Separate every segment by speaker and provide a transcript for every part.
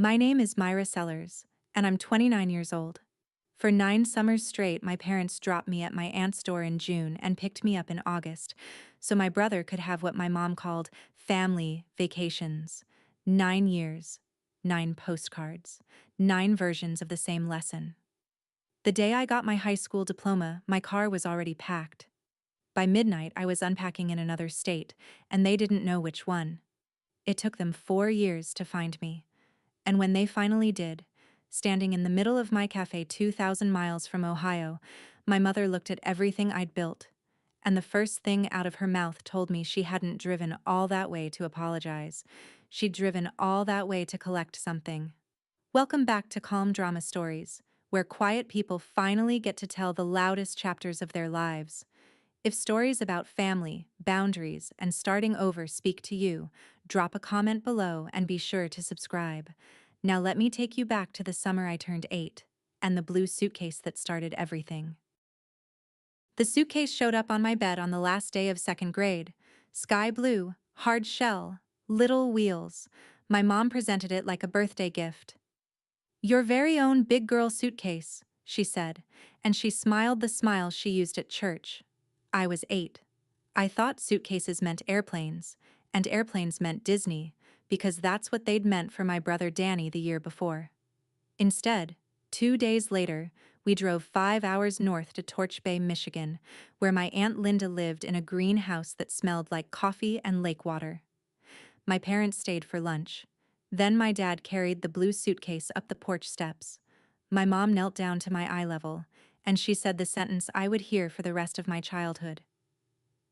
Speaker 1: My name is Myra Sellers, and I'm 29 years old. For 9 summers straight, my parents dropped me at my aunt's door in June and picked me up in August, so my brother could have what my mom called family vacations. 9 years, 9 postcards, 9 versions of the same lesson. The day I got my high school diploma, my car was already packed. By midnight, I was unpacking in another state, and they didn't know which one. It took them 4 years to find me. And when they finally did, standing in the middle of my cafe 2,000 miles from Ohio, my mother looked at everything I'd built, and the first thing out of her mouth told me she hadn't driven all that way to apologize. She'd driven all that way to collect something. Welcome back to Calm Drama Stories, where quiet people finally get to tell the loudest chapters of their lives. If stories about family, boundaries, and starting over speak to you, drop a comment below and be sure to subscribe. Now let me take you back to the summer I turned 8, and the blue suitcase that started everything. The suitcase showed up on my bed on the last day of second grade. Sky blue, hard shell, little wheels. My mom presented it like a birthday gift. "Your very own big girl suitcase," she said, and she smiled the smile she used at church. I was 8. I thought suitcases meant airplanes, and airplanes meant Disney, because that's what they'd meant for my brother Danny the year before. Instead, 2 days later, we drove 5 hours north to Torch Bay, Michigan, where my Aunt Linda lived in a green house that smelled like coffee and lake water. My parents stayed for lunch. Then my dad carried the blue suitcase up the porch steps. My mom knelt down to my eye level, and she said the sentence I would hear for the rest of my childhood.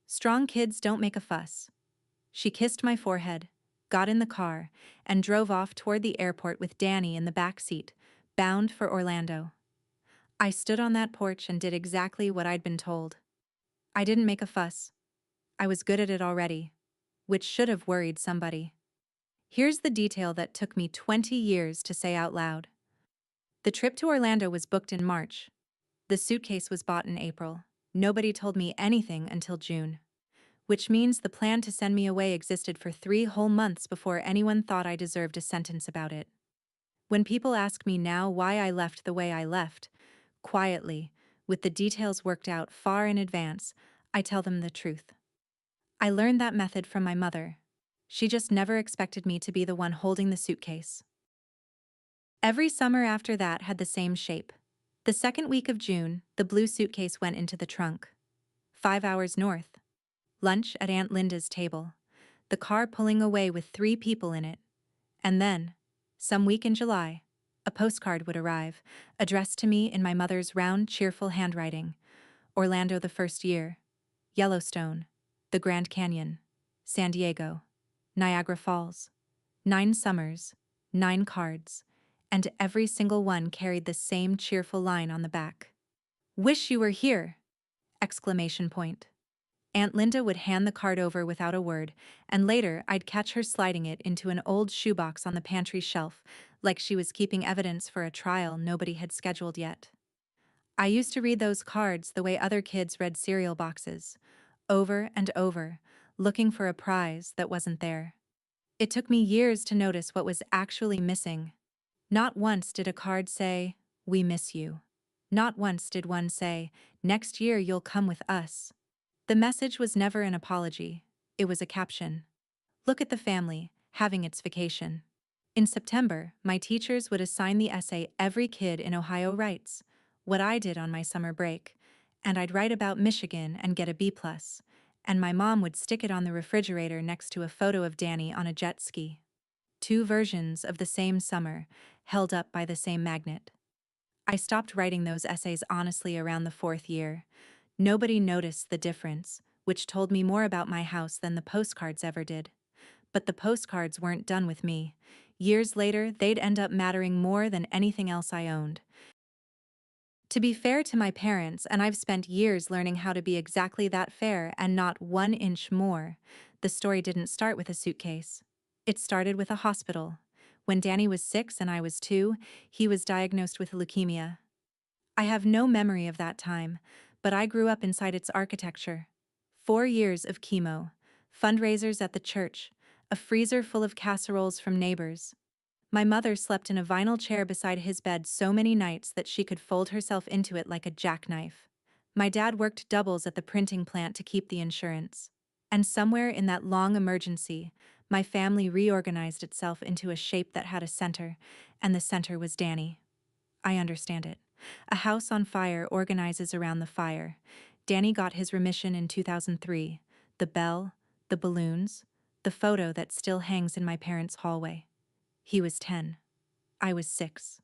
Speaker 1: "Strong kids don't make a fuss." She kissed my forehead, got in the car, and drove off toward the airport with Danny in the back seat, bound for Orlando. I stood on that porch and did exactly what I'd been told. I didn't make a fuss. I was good at it already, which should have worried somebody. Here's the detail that took me 20 years to say out loud. The trip to Orlando was booked in March. The suitcase was bought in April. Nobody told me anything until June. Which means the plan to send me away existed for 3 whole months before anyone thought I deserved a sentence about it. When people ask me now why I left the way I left, quietly, with the details worked out far in advance, I tell them the truth. I learned that method from my mother. She just never expected me to be the one holding the suitcase. Every summer after that had the same shape. The second week of June, the blue suitcase went into the trunk. 5 hours north. Lunch at Aunt Linda's table. The car pulling away with 3 people in it. And then, some week in July, a postcard would arrive, addressed to me in my mother's round, cheerful handwriting. Orlando the first year. Yellowstone. The Grand Canyon. San Diego. Niagara Falls. 9 summers. 9 cards. And every single one carried the same cheerful line on the back. "Wish you were here!" Exclamation point. Aunt Linda would hand the card over without a word, and later I'd catch her sliding it into an old shoebox on the pantry shelf, like she was keeping evidence for a trial nobody had scheduled yet. I used to read those cards the way other kids read cereal boxes, over and over, looking for a prize that wasn't there. It took me years to notice what was actually missing. Not once did a card say, "We miss you." Not once did one say, "Next year you'll come with us." The message was never an apology. It was a caption. "Look at the family, having its vacation." In September, my teachers would assign the essay every kid in Ohio writes, what I did on my summer break, and I'd write about Michigan and get a B+, and my mom would stick it on the refrigerator next to a photo of Danny on a jet ski. 2 versions of the same summer, held up by the same magnet. I stopped writing those essays honestly around the 4th year. Nobody noticed the difference, which told me more about my house than the postcards ever did. But the postcards weren't done with me. Years later, they'd end up mattering more than anything else I owned. To be fair to my parents, and I've spent years learning how to be exactly that fair and not 1 inch more, the story didn't start with a suitcase. It started with a hospital. When Danny was 6 and I was 2, he was diagnosed with leukemia. I have no memory of that time, but I grew up inside its architecture. 4 years of chemo, fundraisers at the church, a freezer full of casseroles from neighbors. My mother slept in a vinyl chair beside his bed so many nights that she could fold herself into it like a jackknife. My dad worked doubles at the printing plant to keep the insurance. And somewhere in that long emergency, my family reorganized itself into a shape that had a center, and the center was Danny. I understand it. A house on fire organizes around the fire. Danny got his remission in 2003. The bell, the balloons, the photo that still hangs in my parents' hallway. He was 10. I was 6.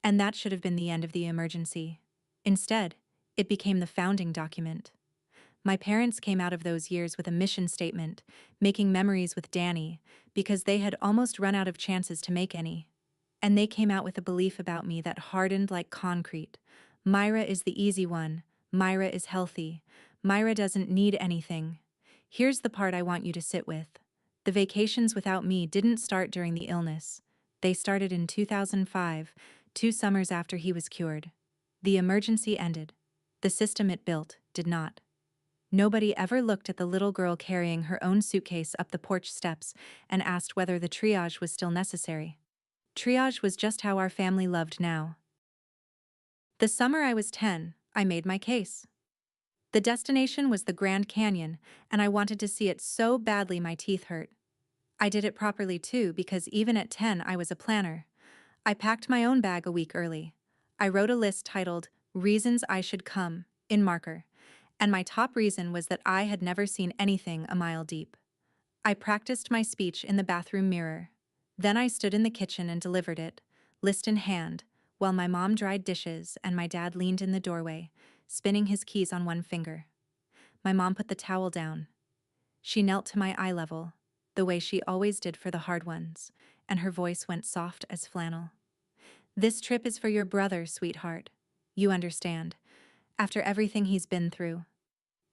Speaker 1: And that should have been the end of the emergency. Instead, it became the founding document. My parents came out of those years with a mission statement, making memories with Danny, because they had almost run out of chances to make any. And they came out with a belief about me that hardened like concrete. Myra is the easy one. Myra is healthy. Myra doesn't need anything. Here's the part I want you to sit with. The vacations without me didn't start during the illness. They started in 2005, 2 summers after he was cured. The emergency ended. The system it built did not. Nobody ever looked at the little girl carrying her own suitcase up the porch steps and asked whether the triage was still necessary. Triage was just how our family loved now. The summer I was 10, I made my case. The destination was the Grand Canyon, and I wanted to see it so badly my teeth hurt. I did it properly too, because even at 10 I was a planner. I packed my own bag a week early. I wrote a list titled, "Reasons I Should Come," in marker. And my top reason was that I had never seen anything a mile deep. I practiced my speech in the bathroom mirror. Then I stood in the kitchen and delivered it, list in hand, while my mom dried dishes and my dad leaned in the doorway, spinning his keys on one finger. My mom put the towel down. She knelt to my eye level, the way she always did for the hard ones, and her voice went soft as flannel. "This trip is for your brother, sweetheart. You understand. After everything he's been through."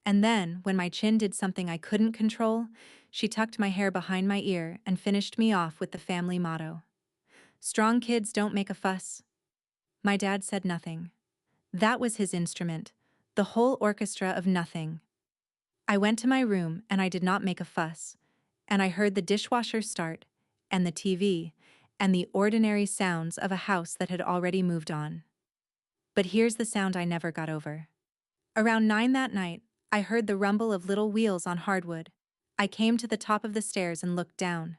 Speaker 1: And then, when my chin did something I couldn't control, she tucked my hair behind my ear and finished me off with the family motto. "Strong kids don't make a fuss." My dad said nothing. That was his instrument, the whole orchestra of nothing. I went to my room and I did not make a fuss, and I heard the dishwasher start, and the TV, and the ordinary sounds of a house that had already moved on. But here's the sound I never got over. Around 9 that night, I heard the rumble of little wheels on hardwood. I came to the top of the stairs and looked down.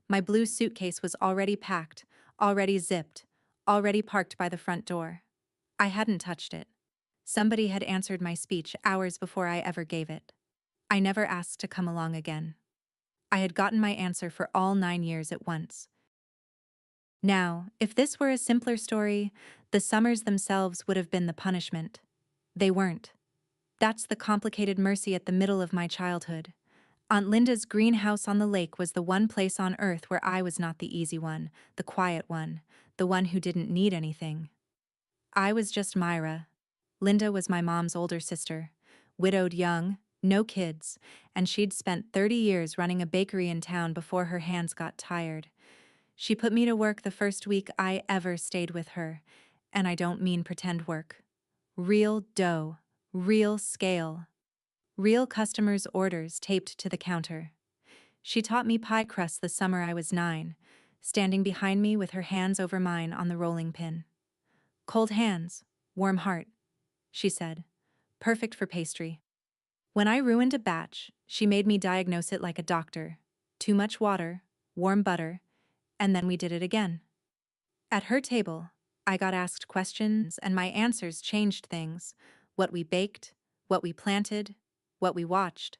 Speaker 1: My blue suitcase was already packed, already zipped, already parked by the front door. I hadn't touched it. Somebody had answered my speech hours before I ever gave it. I never asked to come along again. I had gotten my answer for all 9 years at once. Now, if this were a simpler story, the summers themselves would have been the punishment. They weren't. That's the complicated mercy at the middle of my childhood. Aunt Linda's greenhouse on the lake was the one place on earth where I was not the easy one, the quiet one, the one who didn't need anything. I was just Myra. Linda was my mom's older sister, widowed young, no kids, and she'd spent 30 years running a bakery in town before her hands got tired. She put me to work the first week I ever stayed with her, and I don't mean pretend work. Real dough, real scale. Real customers' orders taped to the counter. She taught me pie crust the summer I was 9, standing behind me with her hands over mine on the rolling pin. "Cold hands, warm heart," she said. "Perfect for pastry." When I ruined a batch, she made me diagnose it like a doctor. Too much water, warm butter, and then we did it again. At her table, I got asked questions and my answers changed things. What we baked, what we planted, what we watched.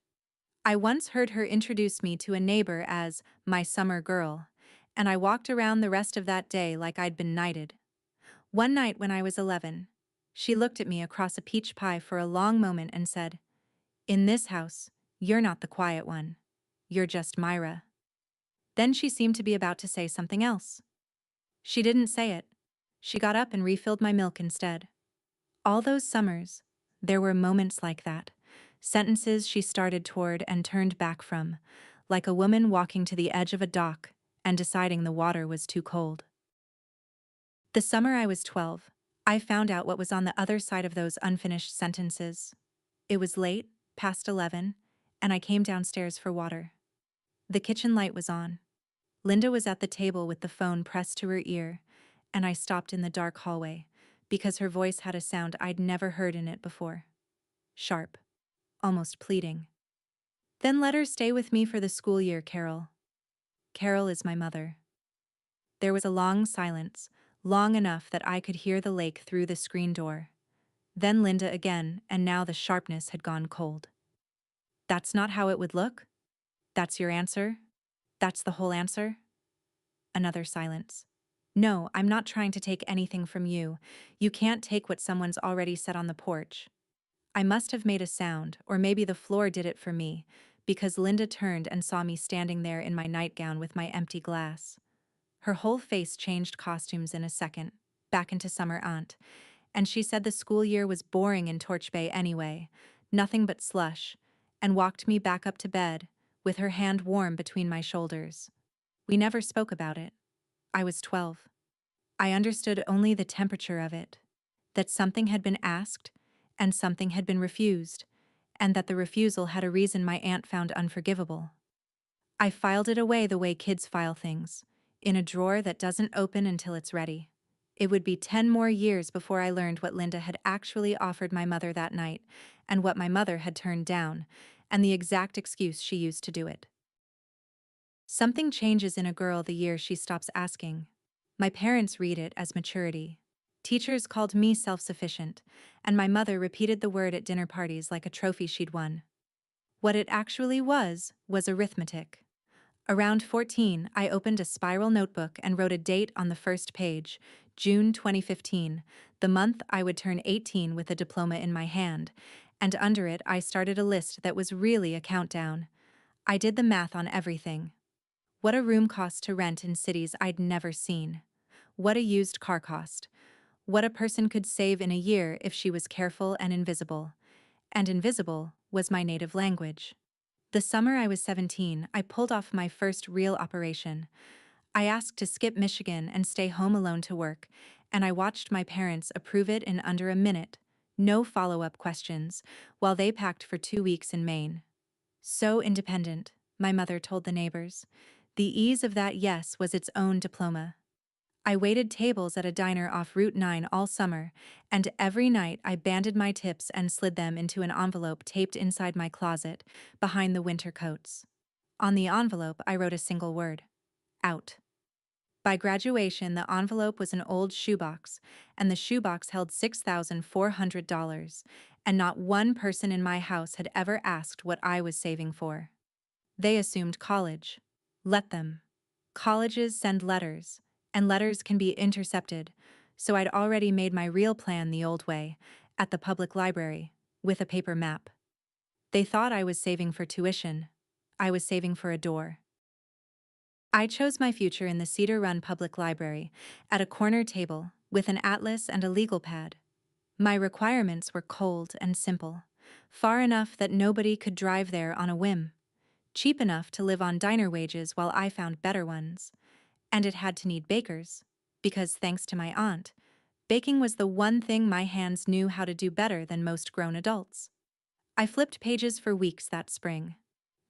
Speaker 1: I once heard her introduce me to a neighbor as my summer girl, and I walked around the rest of that day like I'd been knighted. One night when I was 11, she looked at me across a peach pie for a long moment and said, "In this house, you're not the quiet one. You're just Myra." Then she seemed to be about to say something else. She didn't say it. She got up and refilled my milk instead. All those summers, there were moments like that. Sentences she started toward and turned back from, like a woman walking to the edge of a dock and deciding the water was too cold. The summer I was 12, I found out what was on the other side of those unfinished sentences. It was late, past 11, and I came downstairs for water. The kitchen light was on. Linda was at the table with the phone pressed to her ear, and I stopped in the dark hallway because her voice had a sound I'd never heard in it before. Sharp, almost pleading. Then let her stay with me for the school year, Carol. Carol is my mother. There was a long silence, long enough that I could hear the lake through the screen door. Then Linda again, and now the sharpness had gone cold. That's not how it would look? That's your answer? That's the whole answer? Another silence. No, I'm not trying to take anything from you. You can't take what someone's already said on the porch. I must have made a sound, or maybe the floor did it for me, because Linda turned and saw me standing there in my nightgown with my empty glass. Her whole face changed costumes in a second, back into summer aunt, and she said the school year was boring in Torch Bay anyway, nothing but slush, and walked me back up to bed, with her hand warm between my shoulders. We never spoke about it. I was 12. I understood only the temperature of it, that something had been asked, and something had been refused, and that the refusal had a reason my aunt found unforgivable. I filed it away the way kids file things, in a drawer that doesn't open until it's ready. It would be 10 more years before I learned what Linda had actually offered my mother that night, and what my mother had turned down, and the exact excuse she used to do it. Something changes in a girl the year she stops asking. My parents read it as maturity. Teachers called me self-sufficient, and my mother repeated the word at dinner parties like a trophy she'd won. What it actually was arithmetic. Around 14, I opened a spiral notebook and wrote a date on the first page, June 2015, the month I would turn 18 with a diploma in my hand, and under it I started a list that was really a countdown. I did the math on everything. What a room cost to rent in cities I'd never seen. What a used car cost. What a person could save in a year if she was careful and invisible. And invisible was my native language. The summer I was 17, I pulled off my first real operation. I asked to skip Michigan and stay home alone to work, and I watched my parents approve it in under a minute, no follow-up questions, while they packed for 2 weeks in Maine. So independent, my mother told the neighbors. The ease of that yes was its own diploma. I waited tables at a diner off Route 9 all summer, and every night I banded my tips and slid them into an envelope taped inside my closet, behind the winter coats. On the envelope I wrote a single word. Out. By graduation the envelope was an old shoebox, and the shoebox held $6,400, and not one person in my house had ever asked what I was saving for. They assumed college. Let them. Colleges send letters, and letters can be intercepted, so I'd already made my real plan the old way, at the public library, with a paper map. They thought I was saving for tuition. I was saving for a door. I chose my future in the Cedar Run Public Library, at a corner table, with an atlas and a legal pad. My requirements were cold and simple, far enough that nobody could drive there on a whim, cheap enough to live on diner wages while I found better ones. And it had to need bakers, because thanks to my aunt, baking was the one thing my hands knew how to do better than most grown adults. I flipped pages for weeks that spring.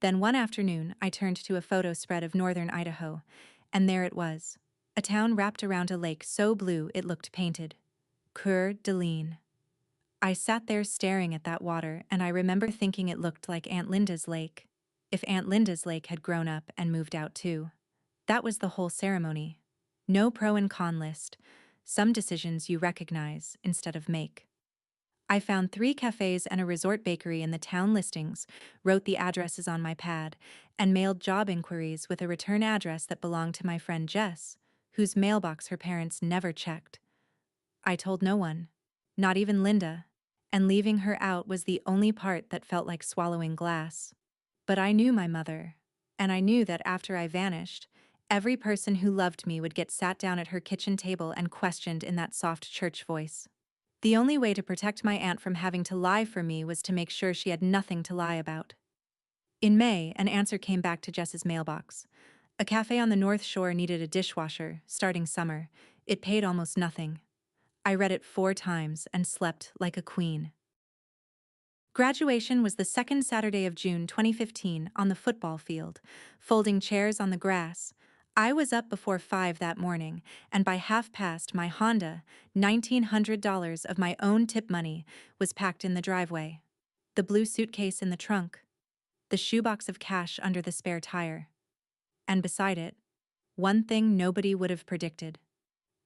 Speaker 1: Then one afternoon I turned to a photo spread of northern Idaho, and there it was, a town wrapped around a lake so blue it looked painted. Coeur d'Alene. I sat there staring at that water, and I remember thinking it looked like Aunt Linda's lake. If Aunt Linda's lake had grown up and moved out too. That was the whole ceremony. No pro and con list. Some decisions you recognize instead of make. I found 3 cafes and a resort bakery in the town listings, wrote the addresses on my pad, and mailed job inquiries with a return address that belonged to my friend Jess, whose mailbox her parents never checked. I told no one, not even Linda, and leaving her out was the only part that felt like swallowing glass. But I knew my mother, and I knew that after I vanished, every person who loved me would get sat down at her kitchen table and questioned in that soft church voice. The only way to protect my aunt from having to lie for me was to make sure she had nothing to lie about. In May, an answer came back to Jess's mailbox. A cafe on the North Shore needed a dishwasher, starting summer. It paid almost nothing. I read it 4 times and slept like a queen. Graduation was the second Saturday of June 2015 on the football field, folding chairs on the grass. I was up before 5 that morning, and by half past, my Honda, $1,900 of my own tip money, was packed in the driveway. The blue suitcase in the trunk, the shoebox of cash under the spare tire. And beside it, one thing nobody would have predicted.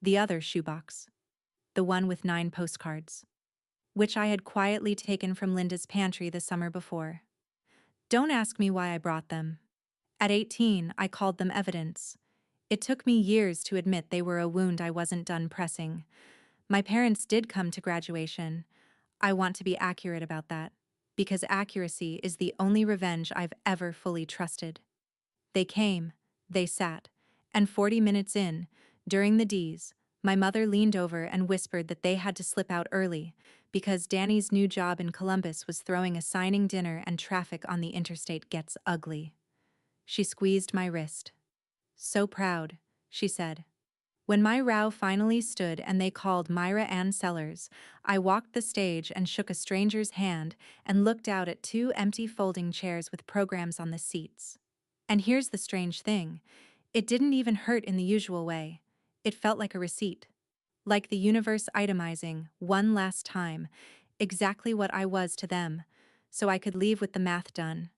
Speaker 1: The other shoebox. The one with 9 postcards. Which I had quietly taken from Linda's pantry the summer before. Don't ask me why I brought them. At 18, I called them evidence. It took me years to admit they were a wound I wasn't done pressing. My parents did come to graduation. I want to be accurate about that, because accuracy is the only revenge I've ever fully trusted. They came, they sat, and 40 minutes in, during the D's, my mother leaned over and whispered that they had to slip out early, because Danny's new job in Columbus was throwing a signing dinner and traffic on the interstate gets ugly. She squeezed my wrist. "So proud," she said. When my row finally stood and they called Myra Ann Sellers, I walked the stage and shook a stranger's hand and looked out at 2 empty folding chairs with programs on the seats. And here's the strange thing. It didn't even hurt in the usual way. It felt like a receipt. Like the universe itemizing, one last time, exactly what I was to them, so I could leave with the math done.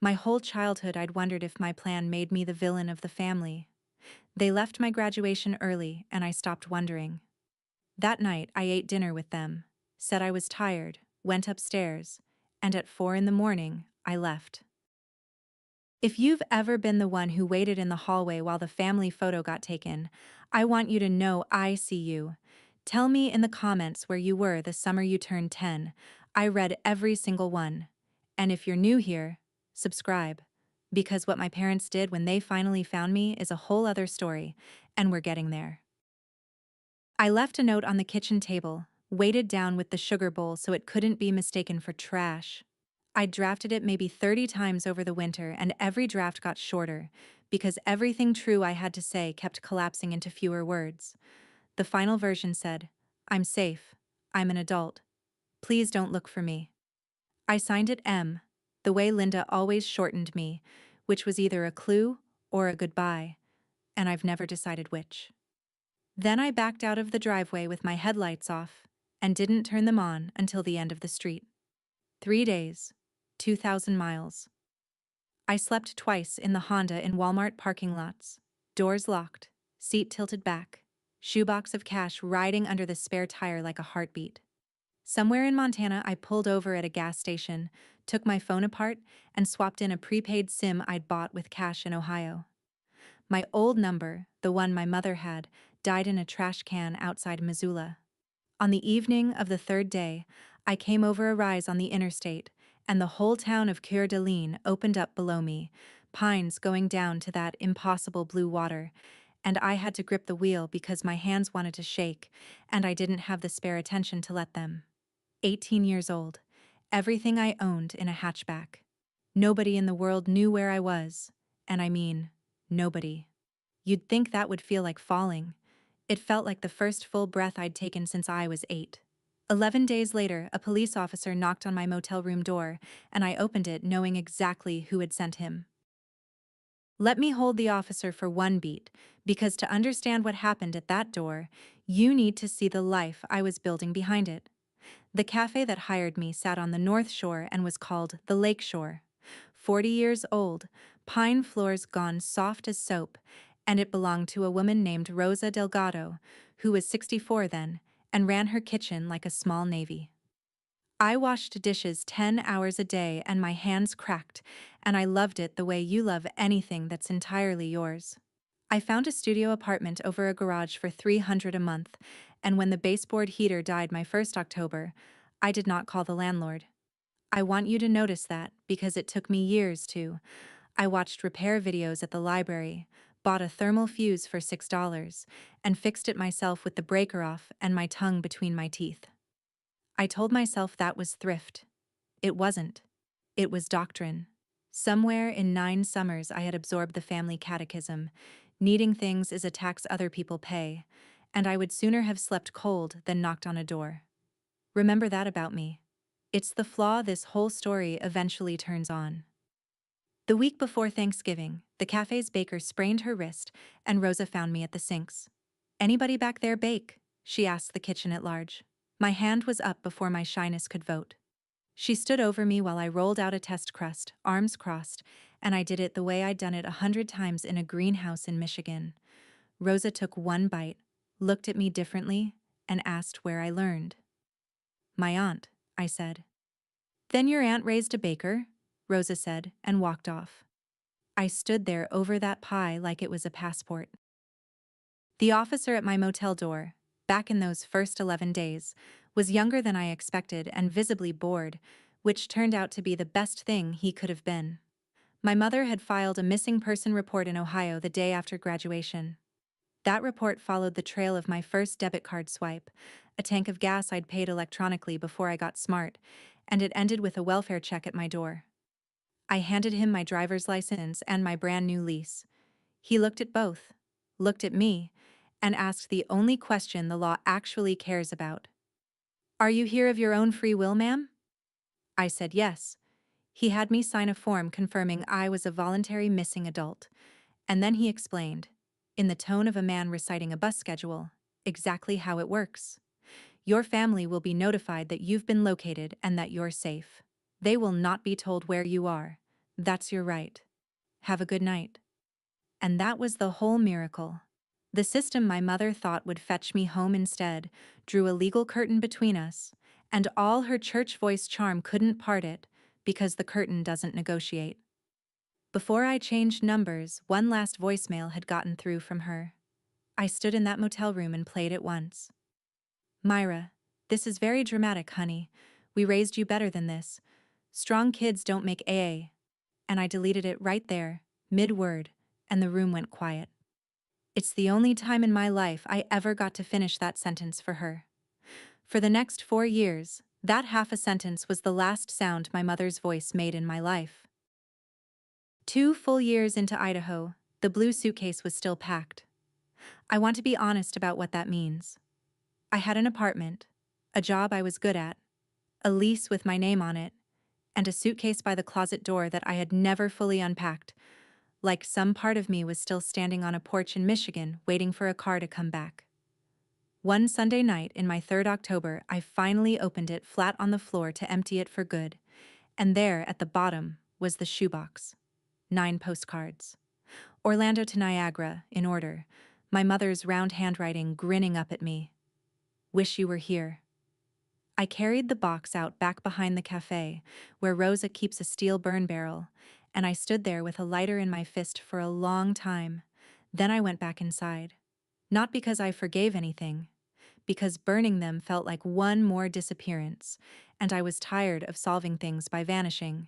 Speaker 1: My whole childhood I'd wondered if my plan made me the villain of the family. They left my graduation early, and I stopped wondering. That night, I ate dinner with them, said I was tired, went upstairs, and at 4 in the morning, I left. If you've ever been the one who waited in the hallway while the family photo got taken, I want you to know I see you. Tell me in the comments where you were the summer you turned 10. I read every single one. And if you're new here, subscribe. Because what my parents did when they finally found me is a whole other story, and we're getting there. I left a note on the kitchen table, weighted down with the sugar bowl so it couldn't be mistaken for trash. I drafted it maybe 30 times over the winter, and every draft got shorter, because everything true I had to say kept collapsing into fewer words. The final version said, "I'm safe. I'm an adult. Please don't look for me." I signed it M, the way Linda always shortened me, which was either a clue or a goodbye, and I've never decided which. Then I backed out of the driveway with my headlights off and didn't turn them on until the end of the street. 3 days, 2,000 miles. I slept twice in the Honda in Walmart parking lots, doors locked, seat tilted back, shoebox of cash riding under the spare tire like a heartbeat. Somewhere in Montana, I pulled over at a gas station, took my phone apart, and swapped in a prepaid SIM I'd bought with cash in Ohio. My old number, the one my mother had, died in a trash can outside Missoula. On the evening of the 3rd day, I came over a rise on the interstate, and the whole town of Coeur d'Alene opened up below me, pines going down to that impossible blue water, and I had to grip the wheel because my hands wanted to shake, and I didn't have the spare attention to let them. 18 years old, everything I owned in a hatchback. Nobody in the world knew where I was, and I mean, nobody. You'd think that would feel like falling. It felt like the first full breath I'd taken since I was 8. 11 days later, a police officer knocked on my motel room door, and I opened it knowing exactly who had sent him. Let me hold the officer for one beat, because to understand what happened at that door, you need to see the life I was building behind it. The cafe that hired me sat on the North Shore and was called the Lake Shore. 40 years old, pine floors gone soft as soap, and it belonged to a woman named Rosa Delgado, who was 64 then, and ran her kitchen like a small navy. I washed dishes 10 hours a day and my hands cracked, and I loved it the way you love anything that's entirely yours. I found a studio apartment over a garage for $300 a month, and when the baseboard heater died my first October, I did not call the landlord. I want you to notice that because it took me years to. I watched repair videos at the library, bought a thermal fuse for $6, and fixed it myself with the breaker off and my tongue between my teeth. I told myself that was thrift. It wasn't. It was doctrine. Somewhere in 9 summers I had absorbed the family catechism. Needing things is a tax other people pay, and I would sooner have slept cold than knocked on a door. Remember that about me. It's the flaw this whole story eventually turns on. The week before Thanksgiving, the cafe's baker sprained her wrist, and Rosa found me at the sinks. "Anybody back there bake?" she asked the kitchen at large. My hand was up before my shyness could vote. She stood over me while I rolled out a test crust, arms crossed, and I did it the way I'd done it 100 times in a greenhouse in Michigan. Rosa took one bite, looked at me differently, and asked where I learned. "My aunt," I said. "Then your aunt raised a baker?" Rosa said, and walked off. I stood there over that pie like it was a passport. The officer at my motel door, back in those first 11 days, was younger than I expected and visibly bored, which turned out to be the best thing he could have been. My mother had filed a missing person report in Ohio the day after graduation. That report followed the trail of my first debit card swipe, a tank of gas I'd paid electronically before I got smart, and it ended with a welfare check at my door. I handed him my driver's license and my brand new lease. He looked at both, looked at me, and asked the only question the law actually cares about. "Are you here of your own free will, ma'am?" I said yes. He had me sign a form confirming I was a voluntary missing adult, and then he explained, in the tone of a man reciting a bus schedule, exactly how it works. "Your family will be notified that you've been located and that you're safe. They will not be told where you are. That's your right. Have a good night." And that was the whole miracle. The system my mother thought would fetch me home instead drew a legal curtain between us, and all her church voice charm couldn't part it, because the curtain doesn't negotiate. Before I changed numbers, one last voicemail had gotten through from her. I stood in that motel room and played it once. "Myra, this is very dramatic, honey. We raised you better than this. Strong kids don't make AA." And I deleted it right there, mid-word, and the room went quiet. It's the only time in my life I ever got to finish that sentence for her. For the next 4 years, that half a sentence was the last sound my mother's voice made in my life. 2 full years into Idaho, the blue suitcase was still packed. I want to be honest about what that means. I had an apartment, a job I was good at, a lease with my name on it, and a suitcase by the closet door that I had never fully unpacked, like some part of me was still standing on a porch in Michigan waiting for a car to come back. One Sunday night in my 3rd October, I finally opened it flat on the floor to empty it for good, and there, at the bottom, was the shoebox. 9 postcards. Orlando to Niagara, in order, my mother's round handwriting grinning up at me. "Wish you were here." I carried the box out back behind the cafe, where Rosa keeps a steel burn barrel, and I stood there with a lighter in my fist for a long time. Then I went back inside. Not because I forgave anything, because burning them felt like one more disappearance, and I was tired of solving things by vanishing.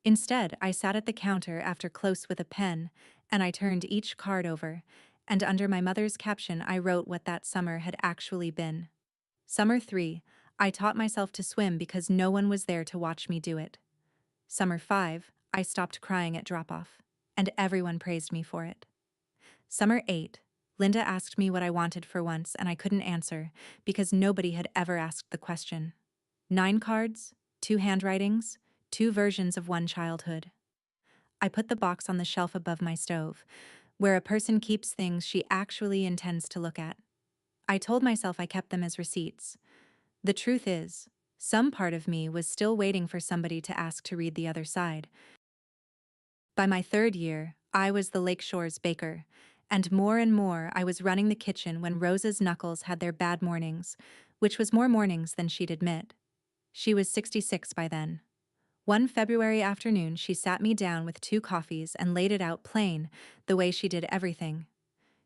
Speaker 1: Instead, I sat at the counter after close with a pen, and I turned each card over, and under my mother's caption I wrote what that summer had actually been. Summer 3, I taught myself to swim because no one was there to watch me do it. Summer 5, I stopped crying at drop-off, and everyone praised me for it. Summer 8, Linda asked me what I wanted for once and I couldn't answer because nobody had ever asked the question. 9 cards, 2 handwritings, 2 versions of one childhood. I put the box on the shelf above my stove, where a person keeps things she actually intends to look at. I told myself I kept them as receipts. The truth is, some part of me was still waiting for somebody to ask to read the other side. By my 3rd year, I was the Lakeshore's baker, and more I was running the kitchen when Rosa's knuckles had their bad mornings, which was more mornings than she'd admit. She was 66 by then. One February afternoon, she sat me down with 2 coffees and laid it out plain, the way she did everything.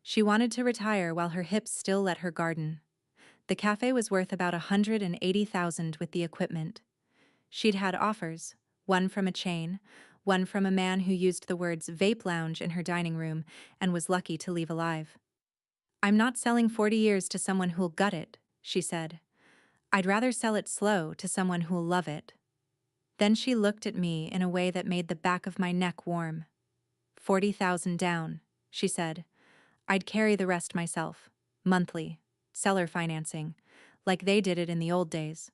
Speaker 1: She wanted to retire while her hips still let her garden. The cafe was worth about $180,000 with the equipment. She'd had offers, one from a chain, one from a man who used the words vape lounge in her dining room and was lucky to leave alive. "I'm not selling 40 years to someone who'll gut it," she said. "I'd rather sell it slow to someone who'll love it." Then she looked at me in a way that made the back of my neck warm. "40,000 down," she said. "I'd carry the rest myself, monthly, seller financing, like they did it in the old days,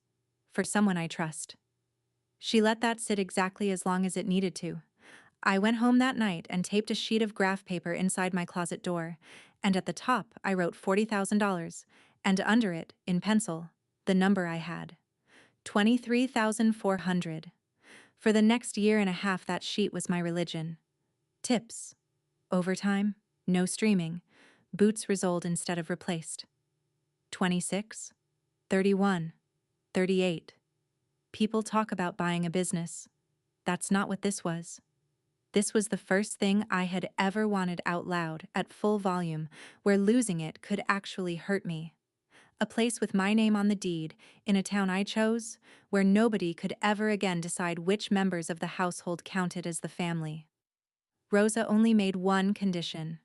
Speaker 1: for someone I trust." She let that sit exactly as long as it needed to. I went home that night and taped a sheet of graph paper inside my closet door, and at the top I wrote $40,000, and under it, in pencil, the number I had. 23,400. For the next year and a half that sheet was my religion. Tips. Overtime. No streaming. Boots resold instead of replaced. 26. 31. 38. People talk about buying a business. That's not what this was. This was the first thing I had ever wanted out loud, at full volume, where losing it could actually hurt me. A place with my name on the deed, in a town I chose, where nobody could ever again decide which members of the household counted as the family. Rosa only made one condition.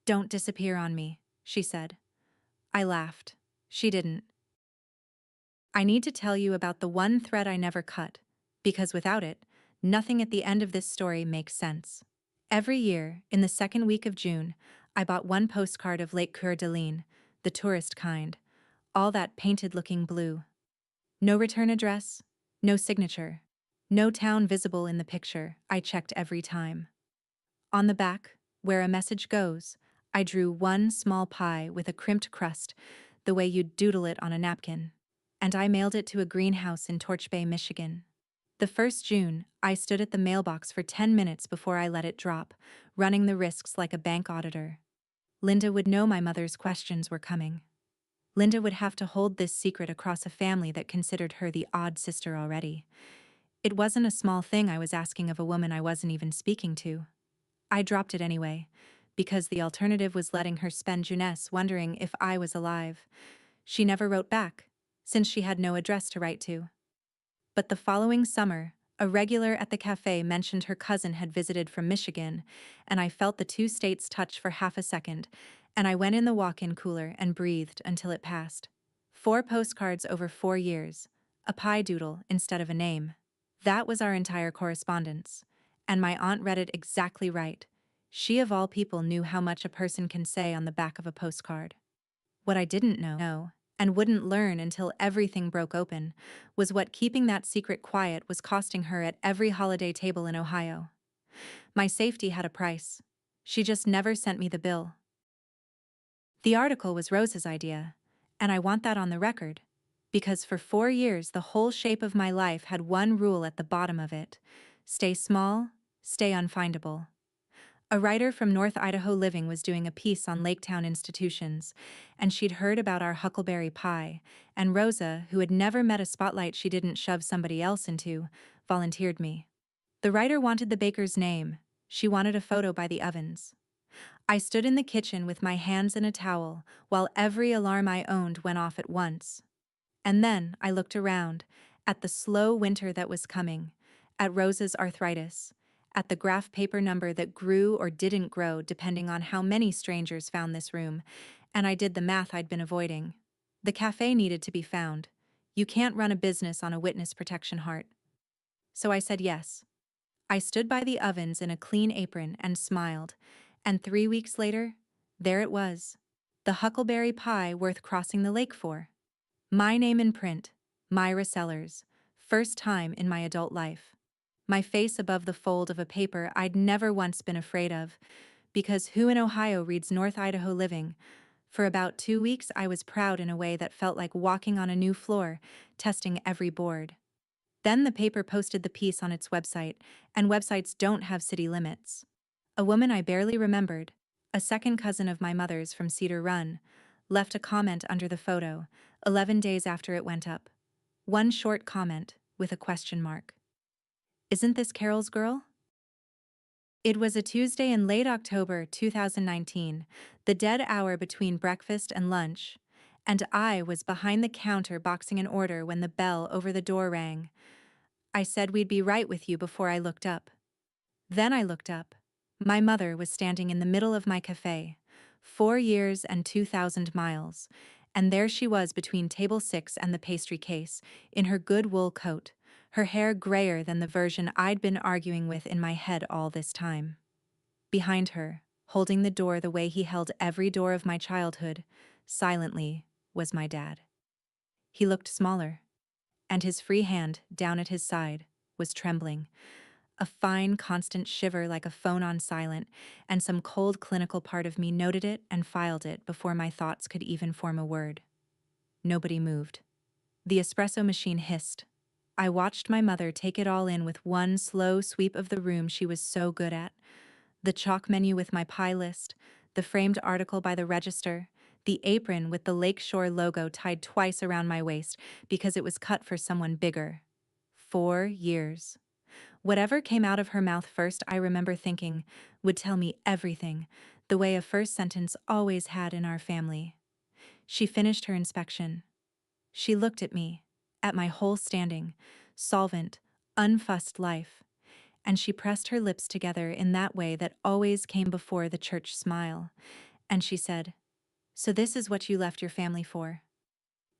Speaker 1: "Don't disappear on me," she said. I laughed. She didn't. I need to tell you about the one thread I never cut, because without it, nothing at the end of this story makes sense. Every year, in the second week of June, I bought one postcard of Lake Coeur d'Alene, the tourist kind, all that painted-looking blue. No return address, no signature, no town visible in the picture. I checked every time. On the back, where a message goes, I drew one small pie with a crimped crust, the way you'd doodle it on a napkin, and I mailed it to a greenhouse in Torch Bay, Michigan. The first June, I stood at the mailbox for 10 minutes before I let it drop, running the risks like a bank auditor. Linda would know my mother's questions were coming. Linda would have to hold this secret across a family that considered her the odd sister already. It wasn't a small thing I was asking of a woman I wasn't even speaking to. I dropped it anyway, because the alternative was letting her spend jeunesse wondering if I was alive. She never wrote back, since she had no address to write to. But the following summer, a regular at the cafe mentioned her cousin had visited from Michigan, and I felt the two states touch for half a second, and I went in the walk-in cooler and breathed until it passed. 4 postcards over 4 years, a pie doodle instead of a name. That was our entire correspondence. And my aunt read it exactly right. She of all people knew how much a person can say on the back of a postcard. What I didn't know, and wouldn't learn until everything broke open, was what keeping that secret quiet was costing her at every holiday table in Ohio. My safety had a price. She just never sent me the bill. The article was Rose's idea, and I want that on the record, because for 4 years the whole shape of my life had one rule at the bottom of it: stay small, stay unfindable. A writer from North Idaho Living was doing a piece on Laketown institutions, and she'd heard about our huckleberry pie, and Rosa, who had never met a spotlight she didn't shove somebody else into, volunteered me. The writer wanted the baker's name. She wanted a photo by the ovens. I stood in the kitchen with my hands in a towel, while every alarm I owned went off at once. And then I looked around, at the slow winter that was coming, at Rosa's arthritis, at the graph paper number that grew or didn't grow depending on how many strangers found this room, and I did the math I'd been avoiding. The cafe needed to be found. You can't run a business on a witness protection heart. So I said yes. I stood by the ovens in a clean apron and smiled, and 3 weeks later, there it was. The huckleberry pie worth crossing the lake for. My name in print, Myra Sellers, first time in my adult life. My face above the fold of a paper I'd never once been afraid of, because who in Ohio reads North Idaho Living? For about 2 weeks I was proud in a way that felt like walking on a new floor, testing every board. Then the paper posted the piece on its website, and websites don't have city limits. A woman I barely remembered, a second cousin of my mother's from Cedar Run, left a comment under the photo, 11 days after it went up. One short comment, with a question mark. Isn't this Carol's girl? It was a Tuesday in late October 2019, the dead hour between breakfast and lunch, and I was behind the counter boxing an order when the bell over the door rang. I said we'd be right with you before I looked up. Then I looked up. My mother was standing in the middle of my cafe, 4 years and 2,000 miles, and there she was between table 6 and the pastry case, in her good wool coat, her hair grayer than the version I'd been arguing with in my head all this time. Behind her, holding the door the way he held every door of my childhood, silently, was my dad. He looked smaller, and his free hand, down at his side, was trembling. A fine, constant shiver like a phone on silent, and some cold clinical part of me noted it and filed it before my thoughts could even form a word. Nobody moved. The espresso machine hissed. I watched my mother take it all in with one slow sweep of the room she was so good at. The chalk menu with my pie list, the framed article by the register, the apron with the Lakeshore logo tied twice around my waist because it was cut for someone bigger. 4 years. Whatever came out of her mouth first, I remember thinking, would tell me everything, the way a first sentence always had in our family. She finished her inspection. She looked at me, at my whole standing, solvent, unfussed life, and she pressed her lips together in that way that always came before the church smile, and she said, "So this is what you left your family for?"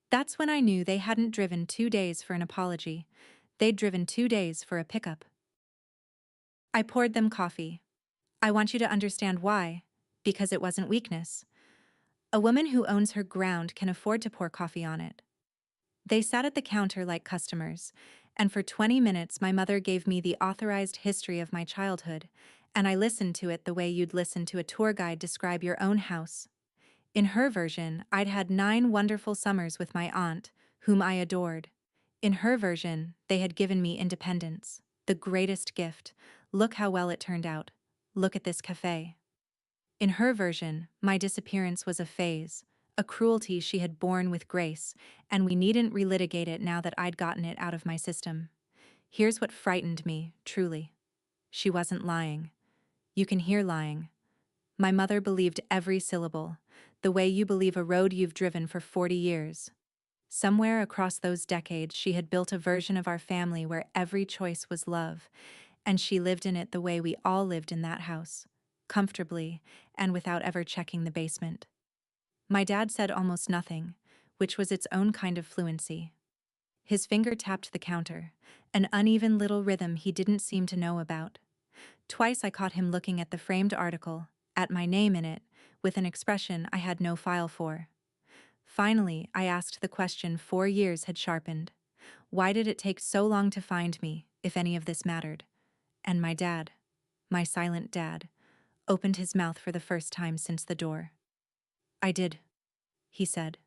Speaker 1: That's when I knew they hadn't driven 2 days for an apology. They'd driven 2 days for a pickup. I poured them coffee. I want you to understand why. Because it wasn't weakness. A woman who owns her ground can afford to pour coffee on it. They sat at the counter like customers, and for 20 minutes my mother gave me the authorized history of my childhood, and I listened to it the way you'd listen to a tour guide describe your own house. In her version, I'd had 9 wonderful summers with my aunt, whom I adored. In her version, they had given me independence, the greatest gift. Look how well it turned out. Look at this cafe. In her version, my disappearance was a phase, a cruelty she had borne with grace, and we needn't relitigate it now that I'd gotten it out of my system. Here's what frightened me, truly. She wasn't lying. You can hear lying. My mother believed every syllable, the way you believe a road you've driven for 40 years. Somewhere across those decades, she had built a version of our family where every choice was love, and she lived in it the way we all lived in that house, comfortably and without ever checking the basement. My dad said almost nothing, which was its own kind of fluency. His finger tapped the counter, an uneven little rhythm he didn't seem to know about. Twice I caught him looking at the framed article, at my name in it, with an expression I had no file for. Finally, I asked the question 4 years had sharpened. Why did it take so long to find me, if any of this mattered? And my dad, my silent dad, opened his mouth for the first time since the door. "I did," he said.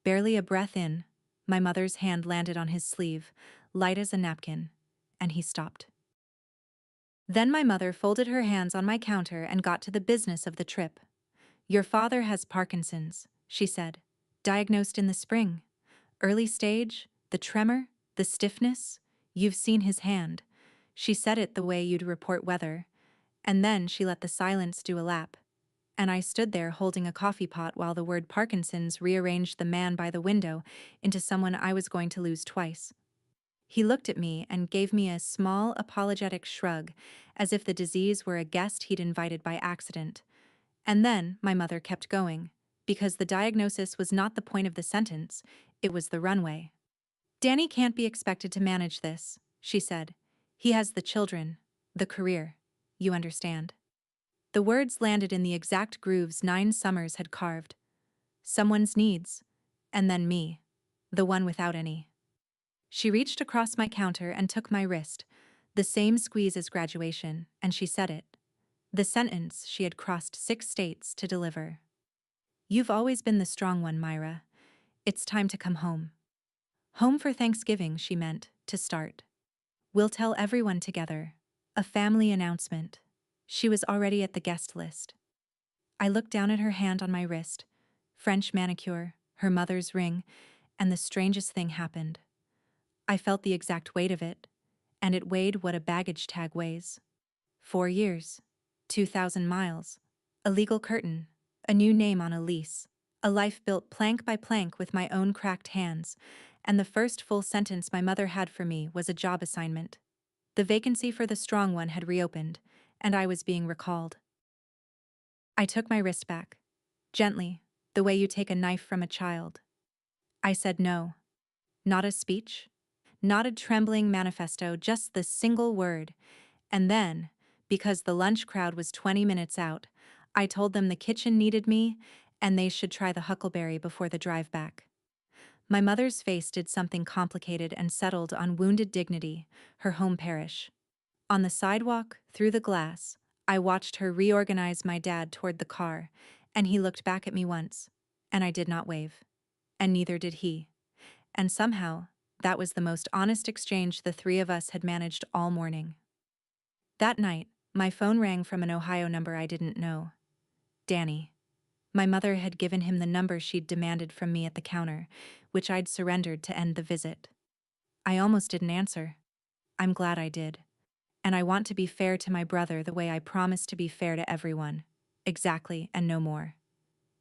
Speaker 1: Barely a breath in, my mother's hand landed on his sleeve, light as a napkin, and he stopped. Then my mother folded her hands on my counter and got to the business of the trip. "Your father has Parkinson's," she said. "Diagnosed in the spring. Early stage, the tremor, the stiffness. You've seen his hand." She said it the way you'd report weather, and then she let the silence do a lap. And I stood there holding a coffee pot while the word Parkinson's rearranged the man by the window into someone I was going to lose twice. He looked at me and gave me a small, apologetic shrug, as if the disease were a guest he'd invited by accident. And then my mother kept going, because the diagnosis was not the point of the sentence, it was the runway. "Danny can't be expected to manage this," she said. "He has the children, the career. You understand." The words landed in the exact grooves 9 summers had carved. Someone's needs, and then me, the one without any. She reached across my counter and took my wrist, the same squeeze as graduation, and she said it. The sentence she had crossed 6 states to deliver. "You've always been the strong one, Myra. It's time to come home." Home for Thanksgiving, she meant, to start. "We'll tell everyone together. A family announcement." She was already at the guest list. I looked down at her hand on my wrist, French manicure, her mother's ring, and the strangest thing happened. I felt the exact weight of it, and it weighed what a baggage tag weighs. 4 years, 2,000 miles, a legal curtain, a new name on a lease, a life built plank by plank with my own cracked hands, and the first full sentence my mother had for me was a job assignment. The vacancy for the strong one had reopened, and I was being recalled. I took my wrist back, gently, the way you take a knife from a child. I said no. Not a speech, not a trembling manifesto, just the single word. And then, because the lunch crowd was 20 minutes out, I told them the kitchen needed me, and they should try the huckleberry before the drive back. My mother's face did something complicated and settled on wounded dignity, her home parish. On the sidewalk, through the glass, I watched her reorganize my dad toward the car, and he looked back at me once, and I did not wave. And neither did he. And somehow, that was the most honest exchange the three of us had managed all morning. That night, my phone rang from an Ohio number I didn't know. Danny. My mother had given him the number she'd demanded from me at the counter, which I'd surrendered to end the visit. I almost didn't answer. I'm glad I did. And I want to be fair to my brother the way I promised to be fair to everyone. Exactly, and no more.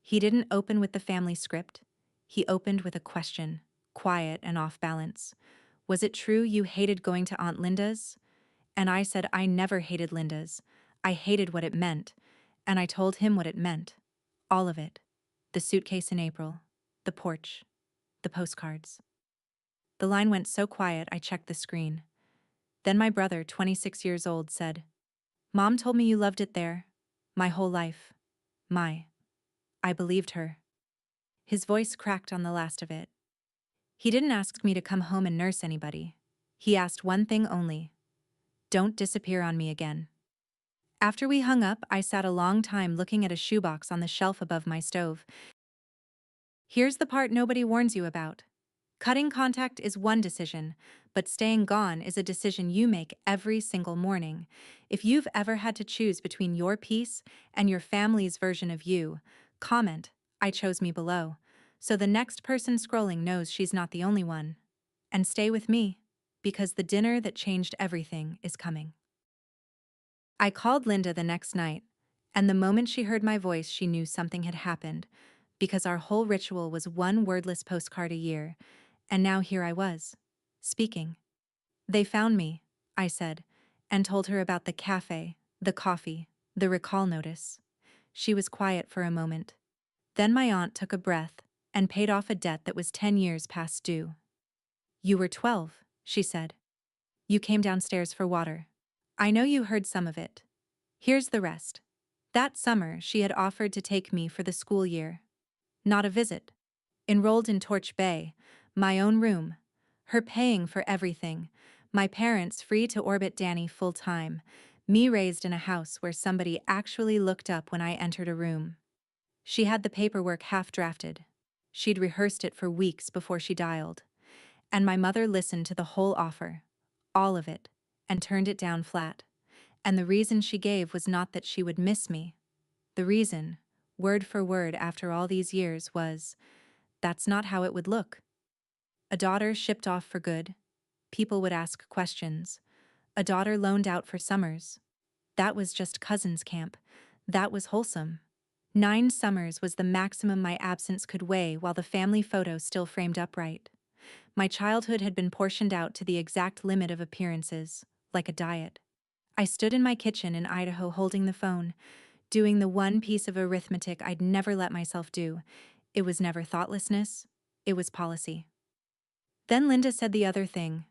Speaker 1: He didn't open with the family script. He opened with a question, quiet and off balance. Was it true you hated going to Aunt Linda's? And I said I never hated Linda's. I hated what it meant. And I told him what it meant. All of it. The suitcase in April. The porch. The postcards. The line went so quiet I checked the screen. Then my brother, 26 years old, said, "Mom told me you loved it there. My whole life. I believed her." His voice cracked on the last of it. He didn't ask me to come home and nurse anybody. He asked one thing only. Don't disappear on me again. After we hung up, I sat a long time looking at a shoebox on the shelf above my stove. Here's the part nobody warns you about. Cutting contact is one decision, but staying gone is a decision you make every single morning. If you've ever had to choose between your peace and your family's version of you, comment, "I chose me" below, so the next person scrolling knows she's not the only one. And stay with me, because the dinner that changed everything is coming. I called Linda the next night, and the moment she heard my voice, she knew something had happened, because our whole ritual was one wordless postcard a year, and now here I was, speaking. "They found me," I said, and told her about the cafe, the coffee, the recall notice. She was quiet for a moment. Then my aunt took a breath and paid off a debt that was 10 years past due. "You were 12, she said. "You came downstairs for water. I know you heard some of it. Here's the rest." That summer, she had offered to take me for the school year. Not a visit. Enrolled in Torch Bay, my own room. Her paying for everything. My parents free to orbit Danny full-time. Me raised in a house where somebody actually looked up when I entered a room. She had the paperwork half-drafted. She'd rehearsed it for weeks before she dialed. And my mother listened to the whole offer. All of it. And turned it down flat. And the reason she gave was not that she would miss me. The reason, word for word after all these years, was, that's not how it would look. A daughter shipped off for good. People would ask questions. A daughter loaned out for summers. That was just cousins' camp. That was wholesome. 9 summers was the maximum my absence could weigh while the family photo still framed upright. My childhood had been portioned out to the exact limit of appearances, like a diet. I stood in my kitchen in Idaho holding the phone, doing the one piece of arithmetic I'd never let myself do. It was never thoughtlessness, it was policy. Then Linda said the other thing.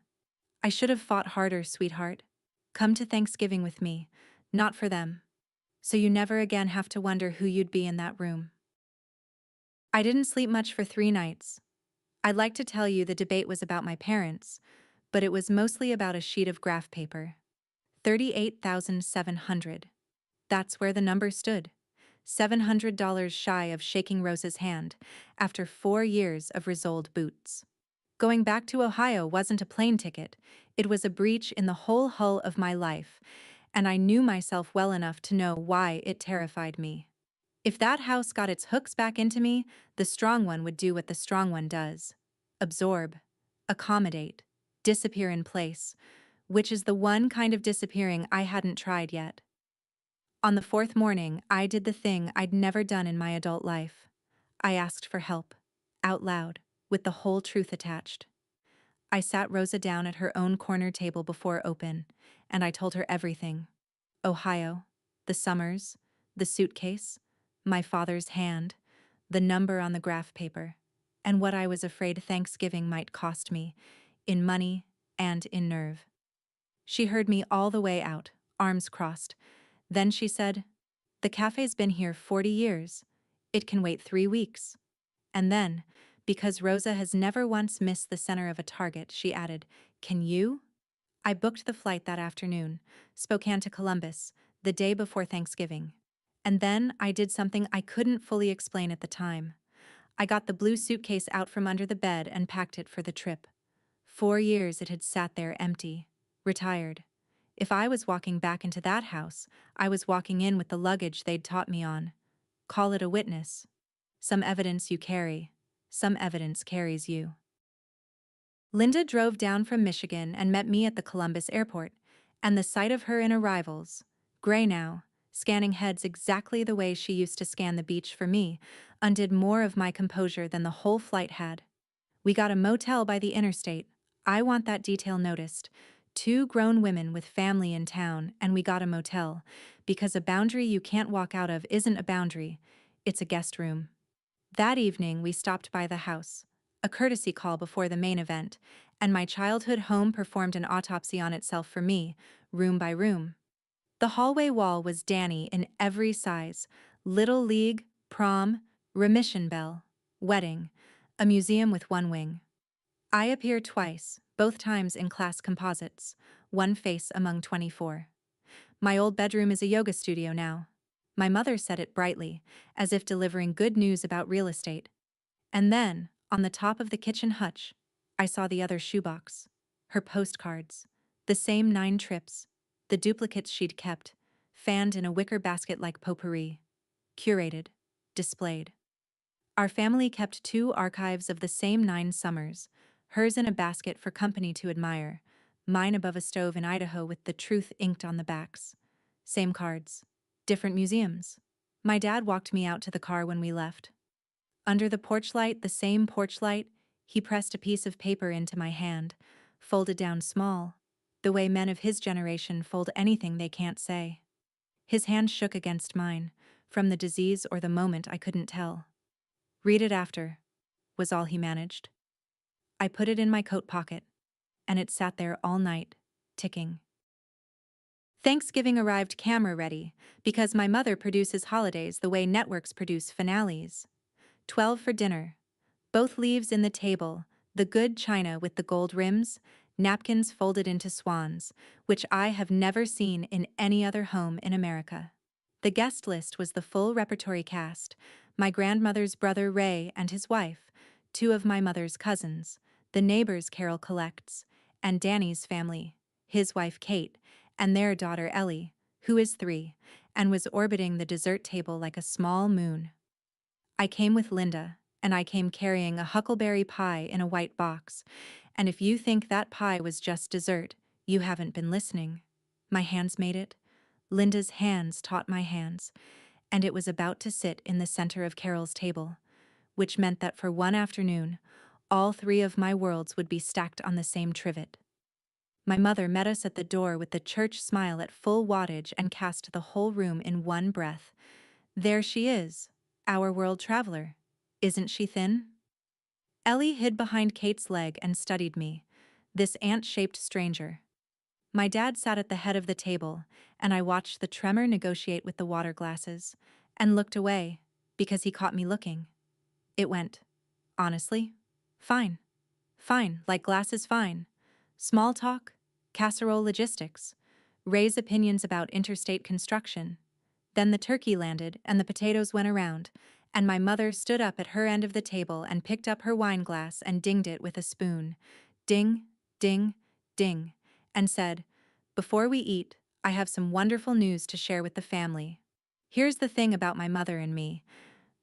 Speaker 1: "I should have fought harder, sweetheart. Come to Thanksgiving with me, not for them. So you never again have to wonder who you'd be in that room." I didn't sleep much for 3 nights. I'd like to tell you the debate was about my parents, but it was mostly about a sheet of graph paper. 38,700. That's where the number stood. $700 shy of shaking Rosa's hand, after 4 years of Risoled boots. Going back to Ohio wasn't a plane ticket, it was a breach in the whole hull of my life, and I knew myself well enough to know why it terrified me. If that house got its hooks back into me, the strong one would do what the strong one does. Absorb, accommodate, disappear in place, which is the one kind of disappearing I hadn't tried yet. On the 4th morning, I did the thing I'd never done in my adult life. I asked for help, out loud, with the whole truth attached. I sat Rosa down at her own corner table before open, and I told her everything. Ohio, the summers, the suitcase, my father's hand, the number on the graph paper, and what I was afraid Thanksgiving might cost me, in money and in nerve. She heard me all the way out, arms crossed. Then she said, "The cafe's been here 40 years. It can wait 3 weeks." And then, because Rosa has never once missed the center of a target, she added, "Can you?" I booked the flight that afternoon, Spokane to Columbus, the day before Thanksgiving. And then I did something I couldn't fully explain at the time. I got the blue suitcase out from under the bed and packed it for the trip. 4 years it had sat there empty, retired. If I was walking back into that house, I was walking in with the luggage they'd taught me on. Call it a witness. Some evidence you carry. Some evidence carries you. Linda drove down from Michigan and met me at the Columbus airport, and the sight of her in arrivals, gray now, scanning heads exactly the way she used to scan the beach for me, undid more of my composure than the whole flight had. We got a motel by the interstate. I want that detail noticed. 2 grown women with family in town, and we got a motel, because a boundary you can't walk out of isn't a boundary, it's a guest room. That evening, we stopped by the house, a courtesy call before the main event, and my childhood home performed an autopsy on itself for me, room by room. The hallway wall was Danny in every size: Little League, prom, remission bell, wedding, a museum with one wing. I appear twice, both times in class composites, one face among 24. My old bedroom is a yoga studio now. My mother said it brightly, as if delivering good news about real estate. And then, on the top of the kitchen hutch, I saw the other shoebox. Her postcards. The same 9 trips. The duplicates she'd kept, fanned in a wicker basket like potpourri. Curated. Displayed. Our family kept 2 archives of the same 9 summers, hers in a basket for company to admire, mine above a stove in Idaho with the truth inked on the backs. Same cards. Different museums. My dad walked me out to the car when we left. Under the porch light, the same porch light, he pressed a piece of paper into my hand, folded down small, the way men of his generation fold anything they can't say. His hand shook against mine, from the disease or the moment I couldn't tell. "Read it after," was all he managed. I put it in my coat pocket, and it sat there all night, ticking. Thanksgiving arrived camera ready, because my mother produces holidays the way networks produce finales. 12 for dinner. Both leaves in the table, the good china with the gold rims, napkins folded into swans, which I have never seen in any other home in America. The guest list was the full repertory cast: my grandmother's brother Ray and his wife, 2 of my mother's cousins, the neighbors Carol collects, and Danny's family, his wife Kate, and their daughter Ellie, who is 3, and was orbiting the dessert table like a small moon. I came with Linda, and I came carrying a huckleberry pie in a white box, and if you think that pie was just dessert, you haven't been listening. My hands made it. Linda's hands taught my hands, and it was about to sit in the center of Carol's table, which meant that for one afternoon, all 3 of my worlds would be stacked on the same trivet. My mother met us at the door with the church smile at full wattage and cast the whole room in one breath. There she is, our world traveler. Isn't she thin? Ellie hid behind Kate's leg and studied me, this ant-shaped stranger. My dad sat at the head of the table, and I watched the tremor negotiate with the water glasses, and looked away, because he caught me looking. It went, honestly, fine. Fine, like glasses fine. Small talk, casserole logistics, Ray's opinions about interstate construction. Then the turkey landed and the potatoes went around, and my mother stood up at her end of the table and picked up her wine glass and dinged it with a spoon. Ding, ding, ding, and said, "Before we eat, I have some wonderful news to share with the family." Here's the thing about my mother and me.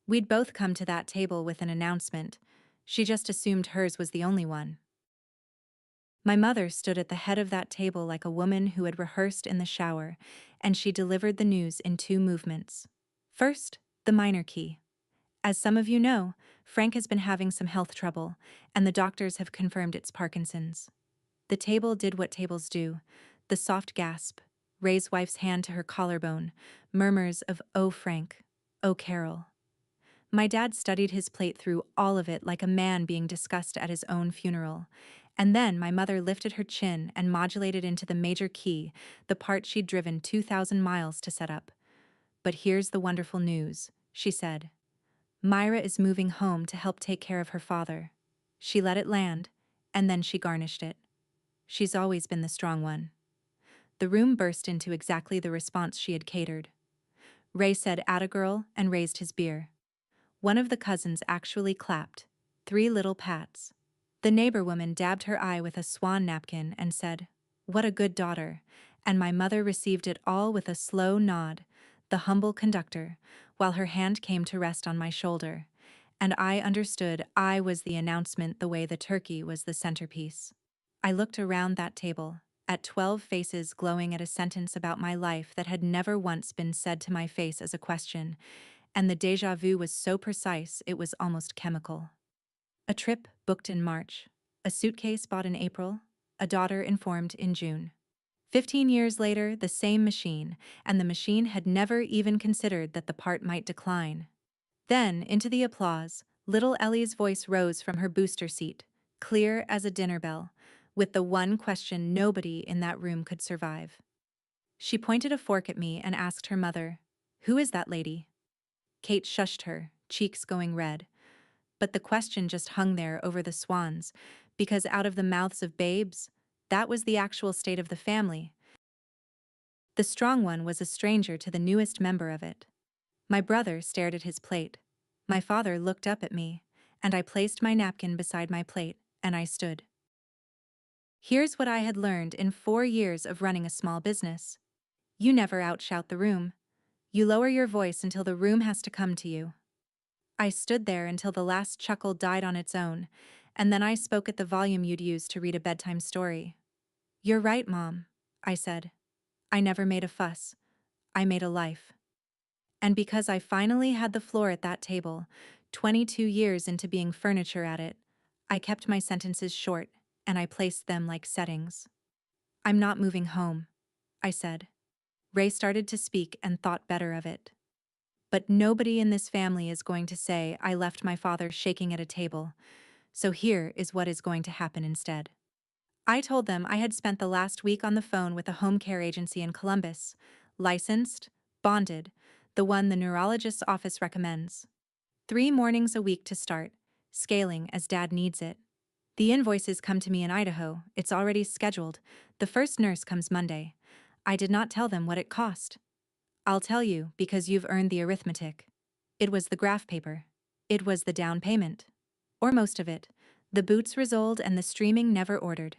Speaker 1: We'd both come to that table with an announcement. She just assumed hers was the only one. My mother stood at the head of that table like a woman who had rehearsed in the shower, and she delivered the news in 2 movements. First, the minor key. As some of you know, Frank has been having some health trouble, and the doctors have confirmed it's Parkinson's. The table did what tables do: the soft gasp, Ray's wife's hand to her collarbone, murmurs of "Oh Frank, oh Carol." My dad studied his plate through all of it like a man being discussed at his own funeral. And then my mother lifted her chin and modulated into the major key, the part she'd driven 2,000 miles to set up. "But here's the wonderful news," she said. "Myra is moving home to help take care of her father." She let it land, and then she garnished it. She's always been the strong one. The room burst into exactly the response she had catered. Ray said "atta girl" and raised his beer. One of the cousins actually clapped. 3 little pats. The neighbor woman dabbed her eye with a swan napkin and said, "What a good daughter," and my mother received it all with a slow nod, the humble conductor, while her hand came to rest on my shoulder. And I understood I was the announcement the way the turkey was the centerpiece. I looked around that table, at 12 faces glowing at a sentence about my life that had never once been said to my face as a question, and the déjà vu was so precise it was almost chemical. A trip booked in March, a suitcase bought in April, a daughter informed in June. 15 years later, the same machine, and the machine had never even considered that the part might decline. Then, into the applause, little Ellie's voice rose from her booster seat, clear as a dinner bell, with the one question nobody in that room could survive. She pointed a fork at me and asked her mother, "Who is that lady?" Kate shushed her, cheeks going red. But the question just hung there over the swans, because out of the mouths of babes, that was the actual state of the family. The strong one was a stranger to the newest member of it. My brother stared at his plate. My father looked up at me, and I placed my napkin beside my plate, and I stood. Here's what I had learned in 4 years of running a small business. You never outshout the room. You lower your voice until the room has to come to you. I stood there until the last chuckle died on its own, and then I spoke at the volume you'd use to read a bedtime story. "You're right, Mom," I said. "I never made a fuss. I made a life." And because I finally had the floor at that table, 22 years into being furniture at it, I kept my sentences short, and I placed them like settings. "I'm not moving home," I said. Ray started to speak and thought better of it. "But nobody in this family is going to say I left my father shaking at a table, so here is what is going to happen instead." I told them I had spent the last week on the phone with a home care agency in Columbus, licensed, bonded, the one the neurologist's office recommends. 3 mornings a week to start, scaling as Dad needs it. The invoices come to me in Idaho, it's already scheduled. The first nurse comes Monday. I did not tell them what it cost. I'll tell you because you've earned the arithmetic. It was the graph paper. It was the down payment. Or most of it. The boots resoled and the streaming never ordered.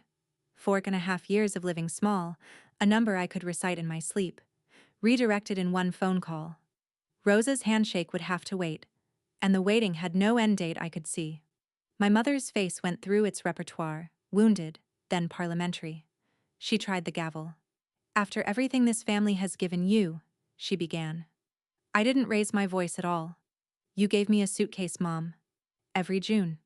Speaker 1: 4.5 years of living small, a number I could recite in my sleep. Redirected in one phone call. Rosa's handshake would have to wait, and the waiting had no end date I could see. My mother's face went through its repertoire, wounded, then parliamentary. She tried the gavel. "After everything this family has given you," she began. I didn't raise my voice at all. "You gave me a suitcase, Mom. Every June."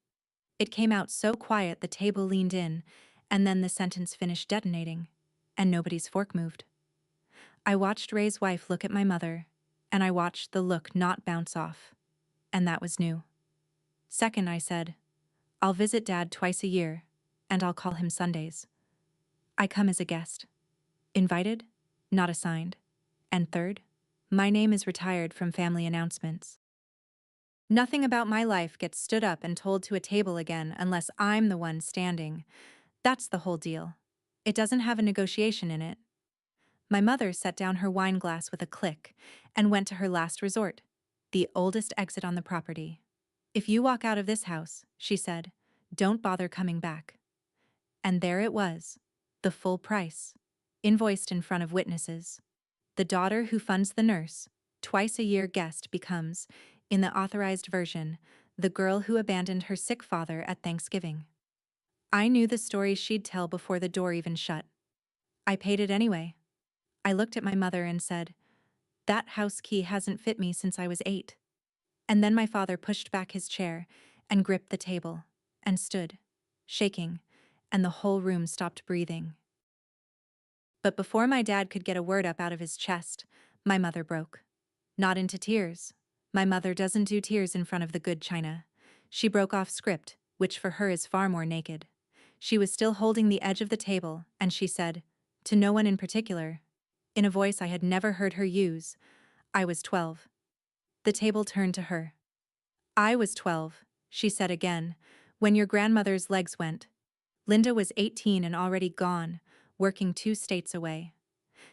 Speaker 1: It came out so quiet the table leaned in, and then the sentence finished detonating, and nobody's fork moved. I watched Ray's wife look at my mother, and I watched the look not bounce off. And that was new. Second, I said, "I'll visit Dad twice a year, and I'll call him Sundays. I come as a guest. Invited, not assigned. And third, my name is retired from family announcements. Nothing about my life gets stood up and told to a table again unless I'm the one standing. That's the whole deal. It doesn't have a negotiation in it." My mother set down her wine glass with a click and went to her last resort, the oldest exit on the property. "If you walk out of this house," she said, "don't bother coming back." And there it was, the full price, invoiced in front of witnesses. The daughter who funds the nurse, twice a year guest becomes, in the authorized version, the girl who abandoned her sick father at Thanksgiving. I knew the story she'd tell before the door even shut. I paid it anyway. I looked at my mother and said, "That house key hasn't fit me since I was 8. And then my father pushed back his chair and gripped the table and stood, shaking, and the whole room stopped breathing. But before my dad could get a word up out of his chest, my mother broke. Not into tears. My mother doesn't do tears in front of the good china. She broke off script, which for her is far more naked. She was still holding the edge of the table, and she said, to no one in particular, in a voice I had never heard her use, "I was 12. The table turned to her. "I was 12, she said again, "when your grandmother's legs went. Linda was 18 and already gone, working 2 states away.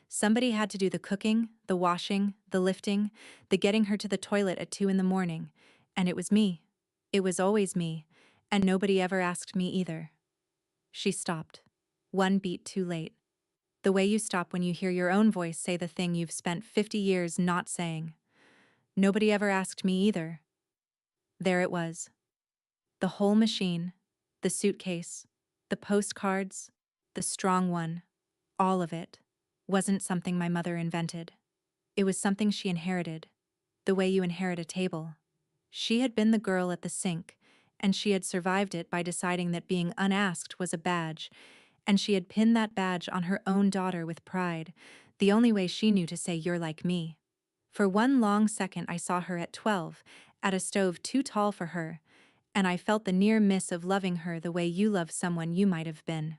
Speaker 1: Somebody had to do the cooking, the washing, the lifting, the getting her to the toilet at 2 in the morning, and it was me. It was always me, and nobody ever asked me either. She stopped. One beat too late. The way you stop when you hear your own voice say the thing you've spent 50 years not saying. Nobody ever asked me either. There it was. The whole machine, the suitcase, the postcards, the strong one, all of it, wasn't something my mother invented. It was something she inherited, the way you inherit a table. She had been the girl at the sink, and she had survived it by deciding that being unasked was a badge, and she had pinned that badge on her own daughter with pride, the only way she knew to say you're like me. For one long second I saw her at 12, at a stove too tall for her, and I felt the near miss of loving her the way you love someone you might have been.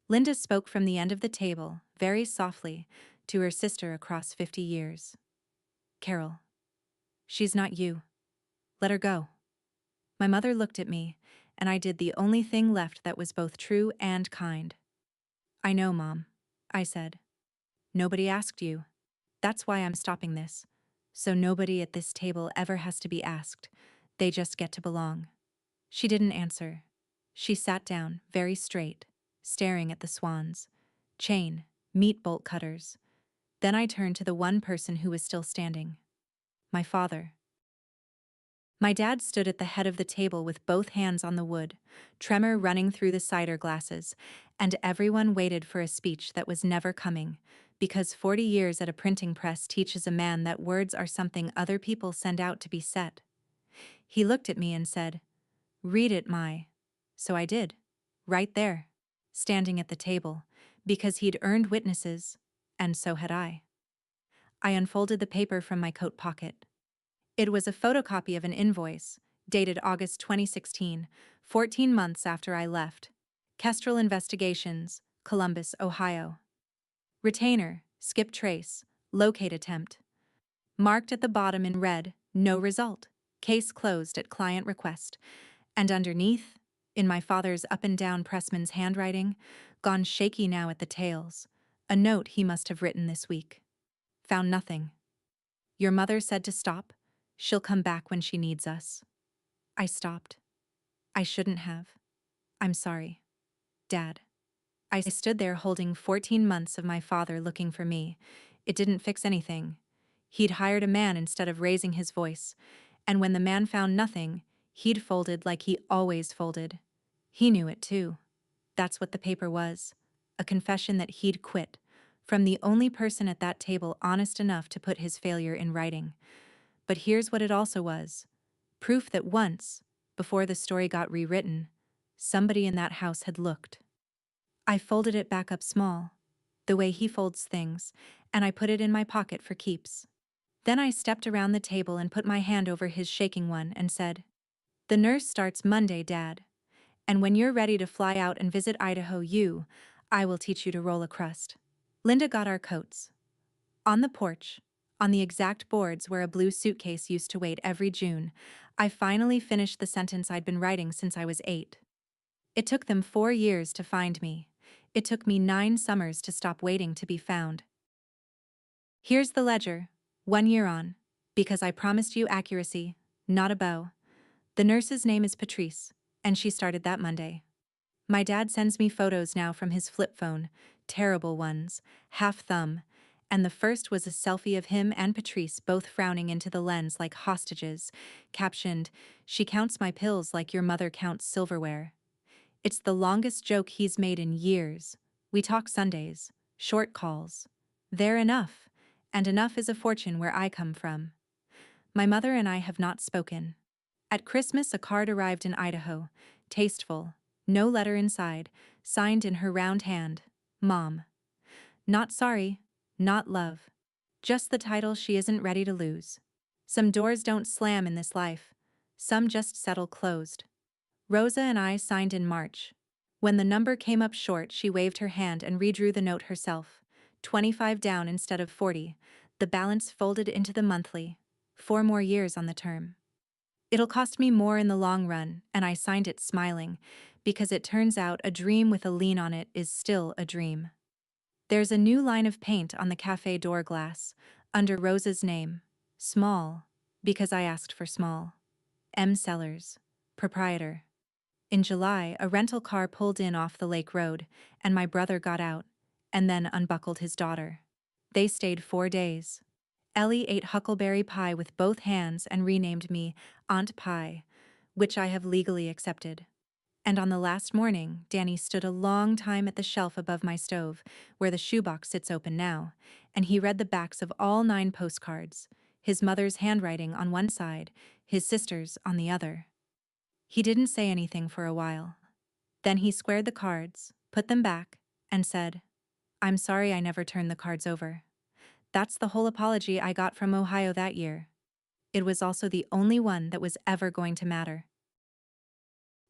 Speaker 1: Linda spoke from the end of the table, very softly, to her sister across 50 years. Carol, she's not you. Let her go. My mother looked at me, and I did the only thing left that was both true and kind. I know, Mom, I said. Nobody asked you. That's why I'm stopping this. So nobody at this table ever has to be asked. They just get to belong. She didn't answer. She sat down, very straight, staring at the swans. Chain, meat bolt cutters. Then I turned to the one person who was still standing. My father. My dad stood at the head of the table with both hands on the wood, tremor running through the cider glasses, and everyone waited for a speech that was never coming, because 40 years at a printing press teaches a man that words are something other people send out to be said. He looked at me and said, "Read it, Mai." So I did. Right there. Standing at the table. Because he'd earned witnesses, and so had I. I unfolded the paper from my coat pocket. It was a photocopy of an invoice, dated August 2016, 14 months after I left. Kestrel Investigations, Columbus, Ohio. Retainer, skip trace, locate attempt. Marked at the bottom in red, no result. Case closed at client request. And underneath, in my father's up-and-down pressman's handwriting, gone shaky now at the tails, a note he must have written this week. Found nothing. Your mother said to stop. She'll come back when she needs us. I stopped. I shouldn't have. I'm sorry. Dad. I stood there holding 14 months of my father looking for me. It didn't fix anything. He'd hired a man instead of raising his voice, and when the man found nothing, he'd folded like he always folded. He knew it too. That's what the paper was. A confession that he'd quit, from the only person at that table honest enough to put his failure in writing. But here's what it also was. Proof that once, before the story got rewritten, somebody in that house had looked. I folded it back up small, the way he folds things, and I put it in my pocket for keeps. Then I stepped around the table and put my hand over his shaking one and said, "The nurse starts Monday, Dad. And when you're ready to fly out and visit Idaho, I will teach you to roll a crust." Linda got our coats. On the porch, on the exact boards where a blue suitcase used to wait every June, I finally finished the sentence I'd been writing since I was 8. It took them 4 years to find me. It took me 9 summers to stop waiting to be found. Here's the ledger, 1 year on, because I promised you accuracy, not a bow. The nurse's name is Patrice, and she started that Monday. My dad sends me photos now from his flip phone, terrible ones, half thumb, and the first was a selfie of him and Patrice both frowning into the lens like hostages, captioned, "She counts my pills like your mother counts silverware." It's the longest joke he's made in years. We talk Sundays, short calls. They're enough, and enough is a fortune where I come from. My mother and I have not spoken. At Christmas a card arrived in Idaho, tasteful, no letter inside, signed in her round hand, Mom. Not sorry, not love. Just the title she isn't ready to lose. Some doors don't slam in this life. Some just settle closed. Rosa and I signed in March. When the number came up short, she waved her hand and redrew the note herself. 25 down instead of 40. The balance folded into the monthly. 4 more years on the term. It'll cost me more in the long run, and I signed it smiling, because it turns out a dream with a lien on it is still a dream. There's a new line of paint on the cafe door glass, under Rosa's name. Small, because I asked for small. M. Sellers, proprietor. In July, a rental car pulled in off the lake road, and my brother got out, and then unbuckled his daughter. They stayed 4 days. Ellie ate huckleberry pie with both hands and renamed me Aunt Pie, which I have legally accepted. And on the last morning, Danny stood a long time at the shelf above my stove, where the shoebox sits open now, and he read the backs of all 9 postcards, his mother's handwriting on one side, his sister's on the other. He didn't say anything for a while. Then he squared the cards, put them back, and said, "I'm sorry I never turned the cards over." That's the whole apology I got from Ohio that year. It was also the only one that was ever going to matter.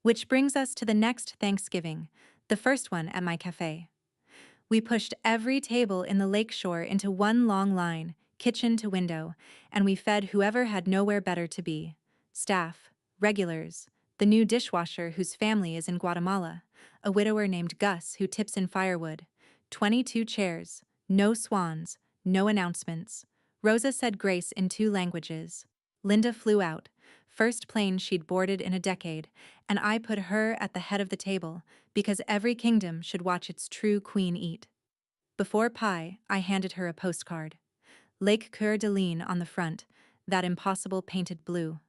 Speaker 1: Which brings us to the next Thanksgiving, the first one at my cafe. We pushed every table in the lakeshore into one long line, kitchen to window, and we fed whoever had nowhere better to be. Staff, regulars, the new dishwasher whose family is in Guatemala, a widower named Gus who tips in firewood, 22 chairs, no swans, no announcements. Rosa said grace in 2 languages. Linda flew out, first plane she'd boarded in a decade, and I put her at the head of the table because every kingdom should watch its true queen eat. Before pie, I handed her a postcard. Lake Coeur d'Alene on the front, that impossible painted blue.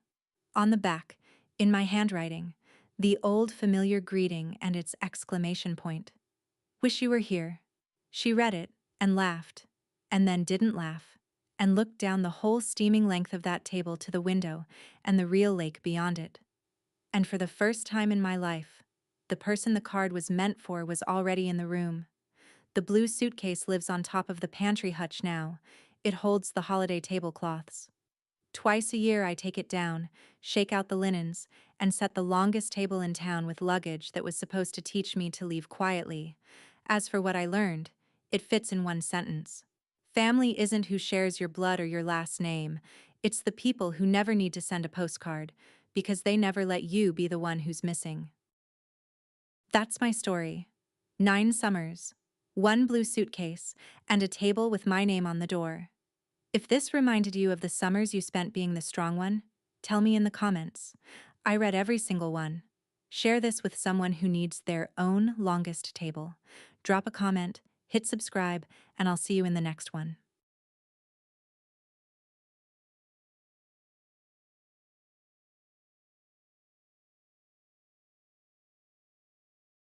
Speaker 1: On the back, in my handwriting, the old familiar greeting and its exclamation point. "Wish you were here." She read it and laughed, and then didn't laugh, and looked down the whole steaming length of that table to the window and the real lake beyond it. And for the first time in my life, the person the card was meant for was already in the room. The blue suitcase lives on top of the pantry hutch now. It holds the holiday tablecloths. Twice a year I take it down, shake out the linens, and set the longest table in town with luggage that was supposed to teach me to leave quietly. As for what I learned, it fits in one sentence. Family isn't who shares your blood or your last name. It's the people who never need to send a postcard, because they never let you be the one who's missing. That's my story. 9 summers, 1 blue suitcase, and a table with my name on the door. If this reminded you of the summers you spent being the strong one, tell me in the comments. I read every single one. Share this with someone who needs their own longest table. Drop a comment, hit subscribe, and I'll see you in the next one.